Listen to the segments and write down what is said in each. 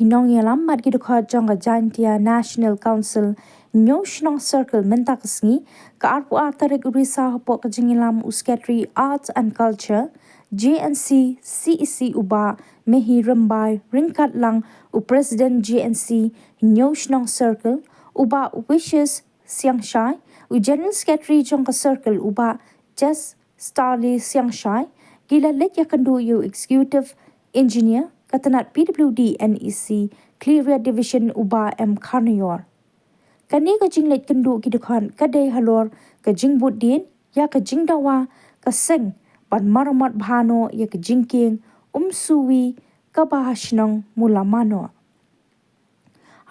nongïalam mat gidukhat jong Jantia National Council shna circle mentakasngi ka arpu tarik urisa hapok jingkieng usketri Arts and Culture JNC CEC uba mehi rembai ringkat lang President JNC shna circle uba wishes siangshai General Secretary jong circle uba just Starly siangshai gila let yakandu executive engineer tnat PWD NEC Khliehriat Division uba Khliehriat. Kani ka jinglet kendu kidukhan kadai halor ka jingbut din ya ka jingdawa ka seng pan maramat bhano ya ka jingkieng suwi ka bahasnang mulamano.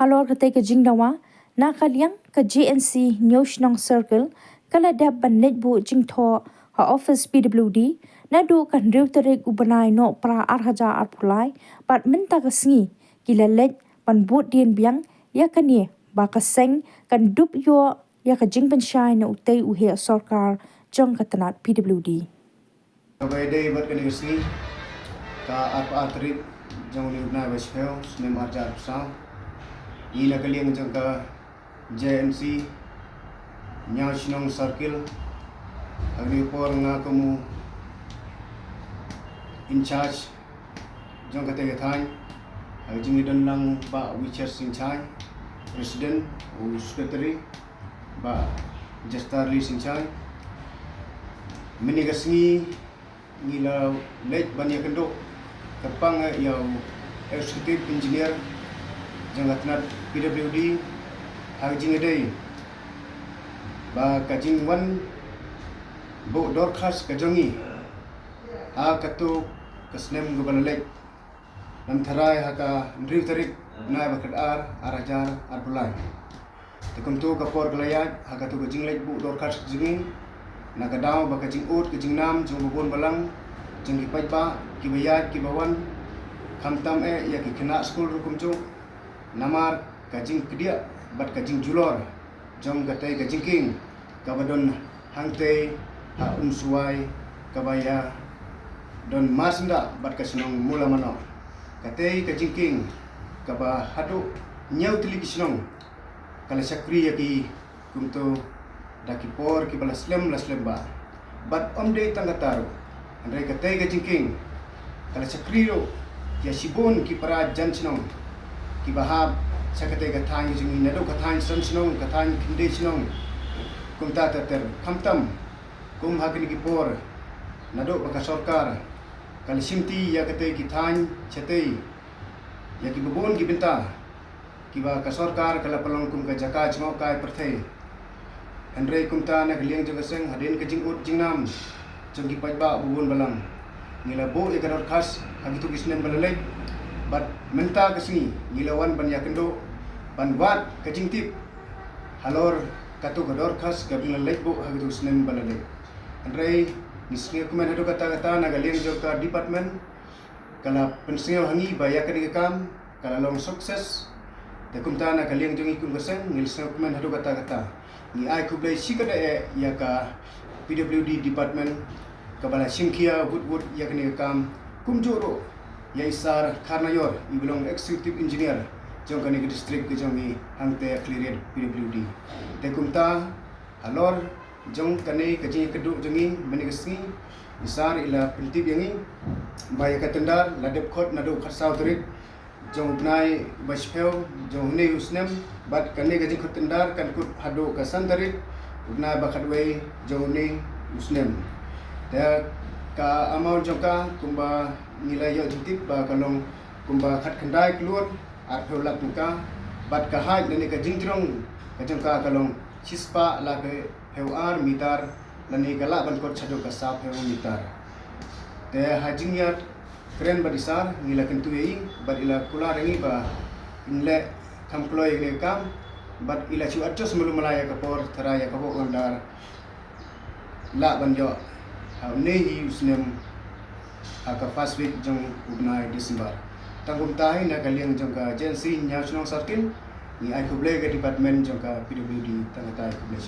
Halor ka jingdawa na kalyang ka JNC Nyoshnog Circle kala dab ban letbu jingtho ha office PWD nadu kan riutarik ubanai no pra arhaja arpulai pat minta kasngi gila let pan bot dien biang ya kanie ba kaseng kan dup yo ya ka jingpen shai na utei uhe sarkar jong katnat PWD. Pwede buat kali kasngi ka atrik jong liubna bashpel snem arjar sang ina kaliang jong ka JNC Nyoshnog Circle agni por nga kamu in charge jong kate gathai jingi don lang ba wicher sing chai president o secretary ba jastarli sing chai menigasngi ngila late banya kendo kapang yaw executive engineer jong katnat PWD jingi day ba kajing wan bo dorkas kajongi katu kasnem gubalalek nam tharai haka ndriu tarik na bakat arajar arbulai tekum tu kapor glayat haka tu jinglek bu dorkas jingi na kadaw baka jing ut ke jingnam jong bubun balang jing pynbha kibayat kibawan khamtam ya ki khna school rukum chu namar kajing kedia bat kajing julor jong gatai kajingking kabadon hangte ha unsuai kabaya don masnda bat kasnong mula mano katei ka jingkieng kaba hadu nyau tili kisnong kala sakri yaki kumto dakipor ki bala slem ba bat omde tangataru andre katei ka jingkieng kala sakri ro ya sibon ki para jan snong ki bahab sakate ka thang jingi nado ka thang san snong ka thang kinde snong kumta tater khamtam kum hakini ki por nado baka sarkar kali simti ya kate ki than chate ya ki bubon ki binta ki ba ka sarkar kala palong kum ka jaka chmo kai perthe andre kum ta na kliang jaga seng haden ka jingut jingnam jong ki pynbha bubon balang ngila bo e kador khas hagitu kisnem balalek bat menta kasni ngilawan ban ya kendo ban wat ka jingtip halor katu kador khas ka balalek bo hagitu kisnem balalek andre nisnya kumen hadu kata-kata nagaliang jog ka department kala pensingaw hangi baya kani kam kala long sukses te kumta nagaliang jong ikum kaseng ngilsnya kumen hadu kata-kata ni ai kublai sikada ya ka PWD department kabala singkia wood ya kani kam kumjoro ya isar karnayor ibilong executive engineer jong kani district jong hangte Khliehriat PWD te kumta halor jong kane kaji keduk jongi menigasngi isar ila printip yangi baya katendar ladep khot nadu kharsau turik jong upnai bashpeu jong ne usnem bat kane kaji khotendar kan kut hadu kasan tarik upnai bakhatwei jong ne usnem ta ka amau jongka kumba nilai yo jintip ba kalong kumba khat khandai keluar arpheu lak tuka bat ka hai ne ka jingjrong ka jongka kalong sispa la ke hewar mitar lani gala ban kot chado ka sap hew mitar te hajingyat kren badisar ngila kentu ei bad ila Kular ngi ba inle kamploy ne kam bad ila chu adjust mulu malaya kapor tharaya kapo ondar la ban yo ha nei usnem aka first week jong ubnai December tangum tai na kaliang jong ka JNC Nyoshnog Circle ni ai kuble ke department jong ka PWD tangatai kuble